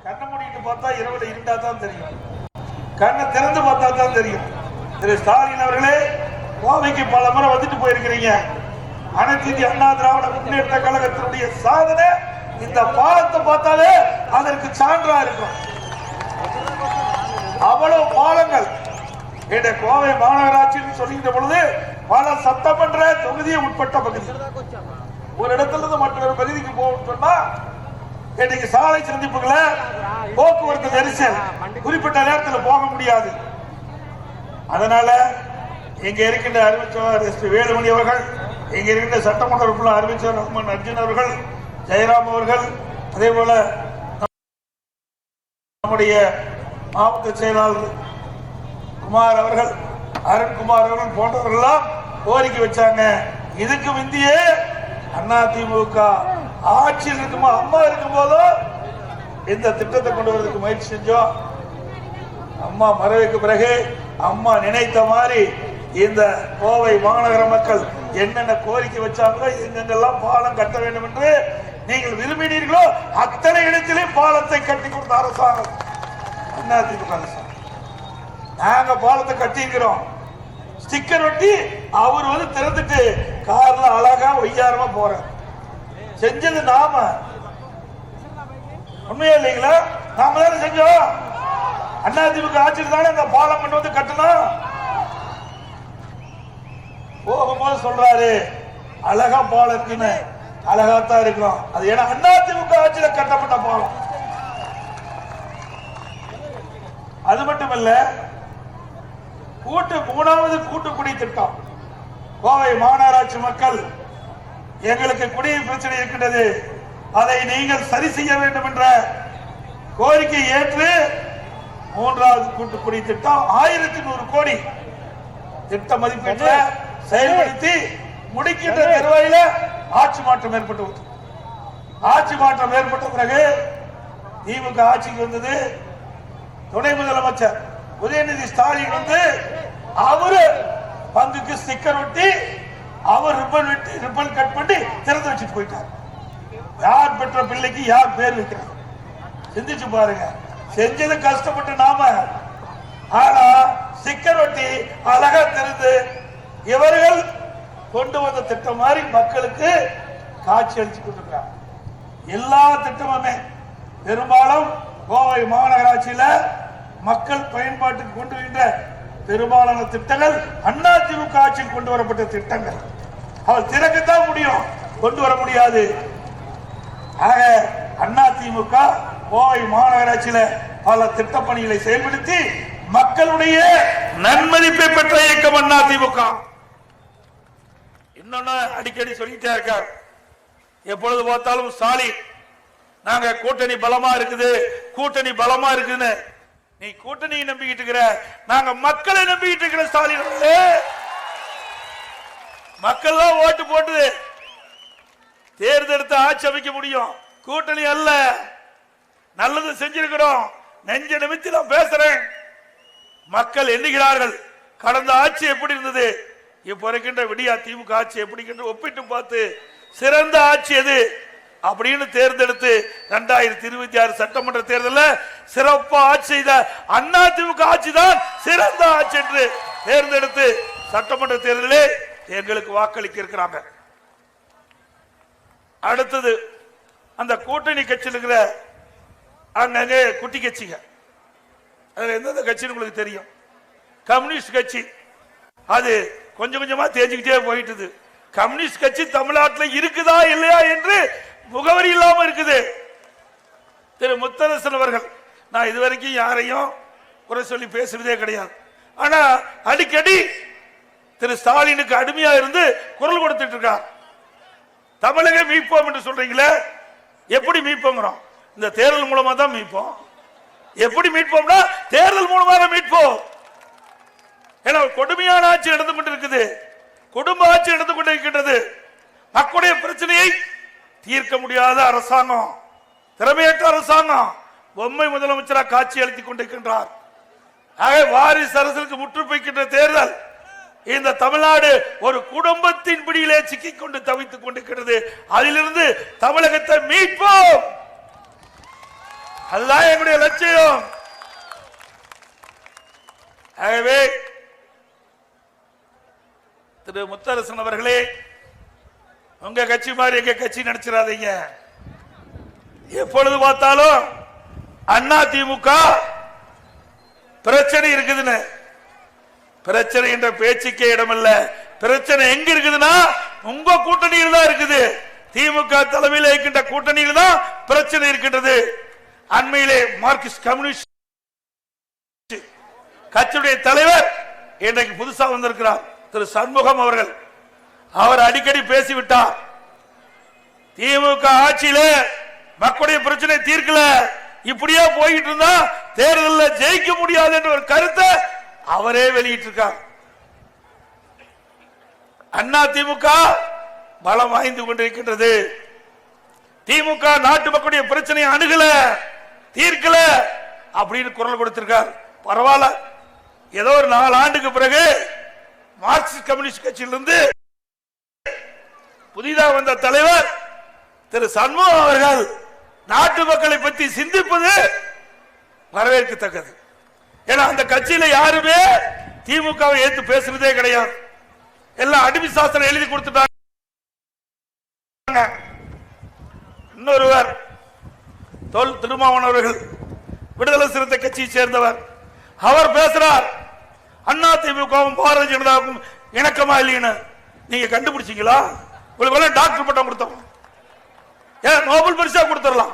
கண்ணை மூடிட்டு பார்த்தா இரவுல இருண்டா தான் தெரியும், கண்ணை திறந்து பார்த்தா தான் தெரியும். திரு ஸ்டாலின் அவர்களே, கோவைக்கு பல முறை வந்துட்டு போயிருக்கிறீங்க. அனைத்து இந்திய அண்ணா திராவிட முன்னேற்ற கழகத்தினுடைய சாதனை இந்த பாலத்தை பார்த்தாலே அதற்கு சான்றா இருக்கும். அவ்வளவு பாலங்கள் கோவை மாநகராட்சின்னு சொல்லிக்கிற பொழுது பல சட்டமன்ற தொகுதியை உட்பட்ட பகுதி, ஒரு இடத்துல இருந்து மற்றொரு பகுதிக்கு போகணும்னு சொன்னா இன்னைக்கு சாலை சந்திப்புகளை போக்குவரத்து நெரிசல் குறிப்பிட்ட நேரத்தில் போக முடியாது. அதனால இங்க இருக்கின்ற அறிவிச்சவர் எஸ். வேலுமணி அவர்கள், இங்க இருக்கின்ற சட்டமன்ற உறுப்பினர் அறிவிச்சவர் ரஹ்மான் அர்ஜுன் அவர்கள், ஜெயராம் அவர்கள், அதே போல நம்முடைய மாவட்ட செயலாளர் குமார் அவர்கள், அருண்குமார் அவர்கள் போன்றவர்கள்லாம் கோரிக்கை வச்சாங்க. இதுக்கு முந்தைய அதிமுக ஆட்சியில் இருக்குமா அம்மா இருக்கும் போதும் இந்த திட்டத்தை கொண்டு வரதுக்கு முயற்சி செஞ்சோம். அம்மா மறைவுக்கு பிறகு அம்மா நினைத்த மாதிரி இந்த கோவை மாநகர மக்கள் என்னென்ன கோரிக்கை வச்சாங்களோ, எங்கெங்கெல்லாம் பாலம் கட்ட வேண்டும் என்று நீங்கள் விரும்பினீர்களோ அத்தனை இடத்திலே பாலத்தை கட்டி கொடுத்த அரசாங்கம் அதிமுக அரசாங்கம். நாங்க பாலத்தை கட்டிக்கிறோம், ஸ்டிக்கர் ஒட்டி அவர் வந்து திறந்துட்டு கார்ல அழகா ஒய்யாரமா போற செஞ்சது நாம. உண்மையா இல்லைங்களா? நாம தானே செஞ்சோம். அதிமுக ஆட்சியில் தானே இந்த பாலம் கொண்டு வந்து கட்டணும். போகும்போது சொல்றாரு அழகா பாலம் இருக்குன்னு. அழகாத்தான் இருக்கும் அது, ஏன்னா அதிமுக ஆட்சியில் கட்டப்பட்ட பாலம். அது மட்டுமல்ல, மூணாவது கூட்டுக்குடி திட்டம். கோவை மாநகராட்சி மக்கள் எங்களுக்கு குடிநீர் பிரச்சனை இருக்கின்றது, அதை நீங்கள் சரி செய்ய வேண்டும் என்ற கோரிக்கை ஏற்று மூன்றாவது கூட்டுக்குடி திட்டம் 1100 கோடி திட்ட மதிப்பீட்டை செயல்படுத்தி முடிக்கின்ற நிர்வாகில ஆட்சி மாற்றம் ஏற்பட்டு, ஆட்சி மாற்றம் ஏற்பட்ட பிறகு திமுக ஆட்சிக்கு வந்தது. துணை முதலமைச்சர் உதயநிதி ஸ்டாலின் வந்து அவரு பங்குக்கு ஸ்டிக்கர் ஒட்டி அவர் ரிப்பன் கட் பண்ணி திறந்து வச்சுட்டு போயிட்டார். யார் பெற்ற பிள்ளைக்கு யார் பேர் வைக்கிறார்? சிந்திச்சு பாருங்க. செஞ்சது கஷ்டப்பட்டு நாம, ஆனா ஸ்டிக்கர் ஒட்டி அழகா திறந்து இவர்கள் கொண்டு வந்த திட்டம் மாதிரி மக்களுக்கு காட்சி அளிச்சு கொண்டிருக்கிறார். எல்லா திட்டமுமே பெரும்பாலும் கோவை மாநகராட்சியில மக்கள் பயன்பாட்டுக்கு கொண்டு வருகின்ற பெரும்பாலான திட்டங்கள் அதிமுக ஆட்சியில் கொண்டு வரப்பட்ட திட்டங்கள். அவர் திறக்கத்தான் முடியும், கொண்டு வர முடியாது. ஆக அதிமுக கோவை மாநகராட்சியில பல திட்டப்பணிகளை செயல்படுத்தி மக்களுடைய நன்மதிப்பை பெற்ற இயக்கம் அதிமுக. இன்னொன்னு அடிக்கடி சொல்லிட்டே இருக்கார், எப்பொழுது பார்த்தாலும் ஸ்டாலின் நாங்க கூட்டணி பலமா இருக்குது, கூட்டணி பலமா இருக்குன்னு. நீ கூட்டணியை நம்பிக்கிட்டு இருக்கிற, நாங்க மக்களை நம்பிக்கிட்டு இருக்கிற. ஸ்டாலின் மக்கள் தான் ஓட்டு போட்டு தேர்ந்தெடுத்து ஆட்சி அமைக்க முடியும், கூட்டணி அல்ல. நல்லது செஞ்சிருக்கிறோம், நெஞ்ச நிமித்தி நான் பேசுறேன். மக்கள் எண்ணுகிறார்கள் கடந்த ஆட்சி எப்படி இருந்தது, இப்ப இருக்கின்ற விடியா திமுக ஆட்சி எப்படி ஒப்பிட்டு பார்த்து சிறந்த ஆட்சி எது அப்படின்னு தேர்ந்தெடுத்து 2026 சட்டமன்ற தேர்தலில் சிறப்பா ஆட்சி செய்த அதிமுக ஆட்சி தான் சிறந்த ஆட்சி என்று தேர்ந்தெடுத்து சட்டமன்ற தேர்தலிலே எங்களுக்கு வாக்களிக்க இருக்கிறாங்க. அடுத்தது அந்த கூட்டணி கட்சியில் இருக்கிற அங்கங்க குட்டி கட்சிங்க, அதுல எந்தெந்த கட்சின்னு உங்களுக்கு தெரியும். கம்யூனிஸ்ட் கட்சி அது கொஞ்சம் கொஞ்சமா தேஞ்சுக்கிட்டே போயிட்டு. கம்யூனிஸ்ட் கட்சி தமிழ்நாட்டில் இருக்குதா இல்லையா என்று முகவரி இல்லாம இருக்குது. திரு முத்தரசன் அவர்கள், நான் இதுவரைக்கும் யாரையும் குறை சொல்லி பேசுறதே கிடையாது, ஆனா அடிக்கடி திரு ஸ்டாலினுக்கு அடிமையா இருந்து குரல் கொடுத்துட்டு இருக்கார். தமிழக மீட்போம் என்று சொல்றீங்களே, எப்படி மீட்போங்கிறோம்? இந்த தேர்தல் மூலமா தான் மீட்போம். எப்படி மீட்போம்னா தேர்தல் மூலமாக மீட்போம். ஏன்னா கொடுமையான ஆட்சி நடந்து கொண்டு இருக்குது, குடும்ப ஆட்சி நடந்து கொண்டு இருக்கின்றது. மக்களுடைய பிரச்சனையை தீர்க்க முடியாத அரசாங்கம், திறமையற்ற அரசாங்கம் பொம்மை முதலமைச்சராக காட்சி அளித்துக் கொண்டிருக்கின்றார். ஆக வாரிசு அரசுக்கு முற்றுப்பைக்கின்ற தேர்தல். இந்த தமிழ்நாடு ஒரு குடும்பத்தின் பிடியிலே சிக்கிக் கொண்டு தவித்துக் கொண்டிருக்கிறது. அதிலிருந்து தமிழகத்தை மீட்போம். அதுதான் எங்களுடைய லட்சியம். ஆகவே திரு முத்தரசன் அவர்களே, உங்க கட்சி மாதிரி எங்க கட்சி நினைச்சிடாதீங்க. எப்பொழுது பார்த்தாலும் அண்ணா திமுக பிரச்சனை இருக்குதுன்னு, பிரச்சனை என்ற பேச்சுக்கே இடமில்ல. பிரச்சனை எங்க இருக்குதுன்னா உங்க கூட்டணியில் தான் இருக்குது. திமுக தலைமையில் இருக்கின்ற கூட்டணியில் தான் பிரச்சனை இருக்கின்றது. அண்மையிலே மார்க்சிஸ்ட் கம்யூனிஸ்ட் கட்சியுடைய தலைவர் இன்றைக்கு புதுசா வந்திருக்கிறார் திரு சண்முகம் அவர்கள். அவர் அடிக்கடி பேசிவிட்டார், திமுக ஆட்சியில மக்களுடைய பிரச்சனை தீர்க்கல, இப்படியே போயிட்டு இருந்தா தேர்தலில் ஜெயிக்க முடியாது என்ற ஒரு கருத்தை அவரே வெளியிட்டிருக்கார். அண்ணா திமுக பலம் வாய்ந்து கொண்டிருக்கின்றது. திமுக நாட்டு மக்களுடைய பிரச்சனையை அணுகல, தீர்க்கல அப்படின்னு குரல் கொடுத்திருக்கார். பரவாயில்ல, ஏதோ ஒரு 4 ஆண்டுக்கு பிறகு மார்க்சிஸ்ட் கம்யூனிஸ்ட் கட்சியிலிருந்து புதிதாக வந்த தலைவர் திரு சண்முகம் அவர்கள் நாட்டு மக்களை பற்றி சிந்திப்பது வரவேற்கத்தக்கது. ஏன்னா அந்த கட்சியில யாருமே திமுகவை ஏத்து பேசுறதே கிடையாது. எல்லாம் அடிமை சாஸ்திரம் எழுதி கொடுத்துட்டாங்க. இன்னொருவர் தொல் திருமாவளவன் அவர்கள் விடுதலை சிறுத்தை கட்சியை சேர்ந்தவர். அவர் பேசுறார், அண்ணா திமுகவும் பாரதிய ஜனதாவுக்கும் இணக்கமா இல்லைன்னு. நீங்க கண்டுபிடிச்சீங்களா? உங்களுக்கு டாக்டர் பட்டம் கொடுத்தோம், ஏன் நோபல் பரிசா கொடுத்துடலாம்.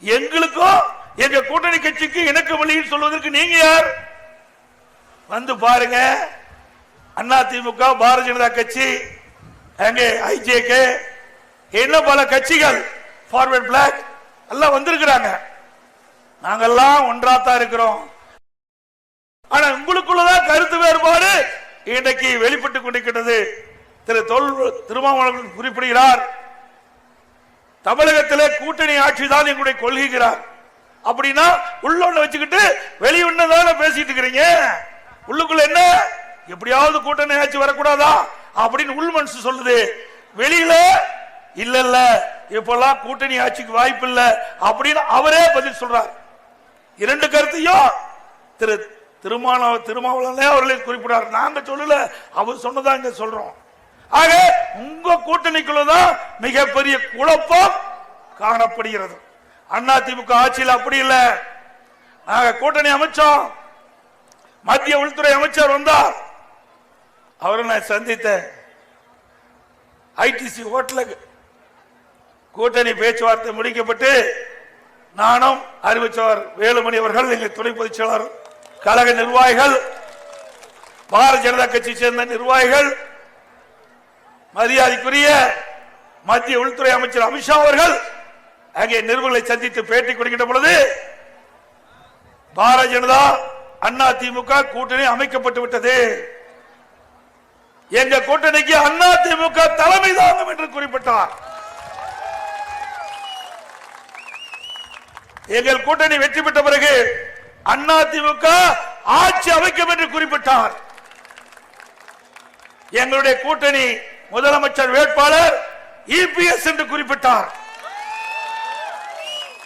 எங்களுக்கும் எங்க கூட்டணி கட்சிக்கு இணக்கம் இல்லைன்னு சொல்வதற்கு நீங்க யார்? வந்து பாருங்க, அண்ணா திமுக பாரதிய ஜனதா கட்சி, அங்கே ஐஜேகே, இன்னும் பல கட்சிகள், ஃபார்வர்ட் பிளாக் எல்லாம் வந்திருக்கிறாங்க. நாங்கெல்லாம் ஒன்றாத்தான் இருக்கிறோம். ஆனா உங்களுக்குள்ளதான் கருத்து வேறுபாடு இன்றைக்கு வெளிப்பட்டுக் கொண்டிருக்கிறது. திரு திருமாவளவன் குறிப்பிடுகிறார், தமிழகத்திலே கூட்டணி ஆட்சி தான் எங்களுடைய கொள்கிறார். அப்படின்னா உள்ள வச்சுக்கிட்டு வெளியுள்ளதான பேசிட்டு இருக்கிறீங்க. உள்ளுக்குள்ள என்ன, எப்படியாவது கூட்டணி ஆட்சி வரக்கூடாதா அப்படின்னு உள் மனசு சொல்லுது. வெளியில இல்ல இல்ல இப்பெல்லாம் கூட்டணி ஆட்சிக்கு வாய்ப்பு இல்ல அப்படின்னு அவரே பதில் சொல்றார். 2 கருத்தையும் திரு திருமாவளவன் அவர்களை குறிப்பிடார். நாங்க சொல்லல, அவர் சொன்னதா இங்க சொல்றோம். ஆக உங்க கூட்டணிக்குள்ளதான் மிகப்பெரிய குழப்பம் காணப்படுகிறது. அண்ணா திமுக ஆட்சியில் அப்படி இல்ல. நாங்க கூட்டணி அமைச்சோம், மத்திய உள்துறை அமைச்சர் வந்தார், அவரை நான் சந்தித்தேன். ஐடிசி ஹோட்டலுக்கு கூட்டணி பேச்சுவார்த்தை முடிக்கப்பட்டு நானும் அறிவிச்சவர் வேலுமணி அவர்கள், எங்கள் துணை பொதுச் செயலாளர், கழக நிர்வாகிகள், பாரதிய ஜனதா கட்சியை சேர்ந்த நிர்வாகிகள், மரியாதைக்குரிய மத்திய உள்துறை அமைச்சர் அமித்ஷா அவர்கள் அங்கே நிருபர்களை சந்தித்து பேட்டி கொடுக்கின்ற பொழுது பாரதிய ஜனதா அண்ணா திமுக கூட்டணி அமைக்கப்பட்டு விட்டது, எங்க கூட்டணிக்கு அண்ணா திமுக தலைமை தாங்கும் என்று குறிப்பிட்டார். எங்கள் கூட்டணி வெற்றி பெற்ற பிறகு அண்ணா திமுக ஆட்சி அமைக்கும் என்று குறிப்பிட்டார். எங்களுடைய கூட்டணி முதலமைச்சர் வேட்பாளர் இபிஎஸ் என்று குறிப்பிட்டார்.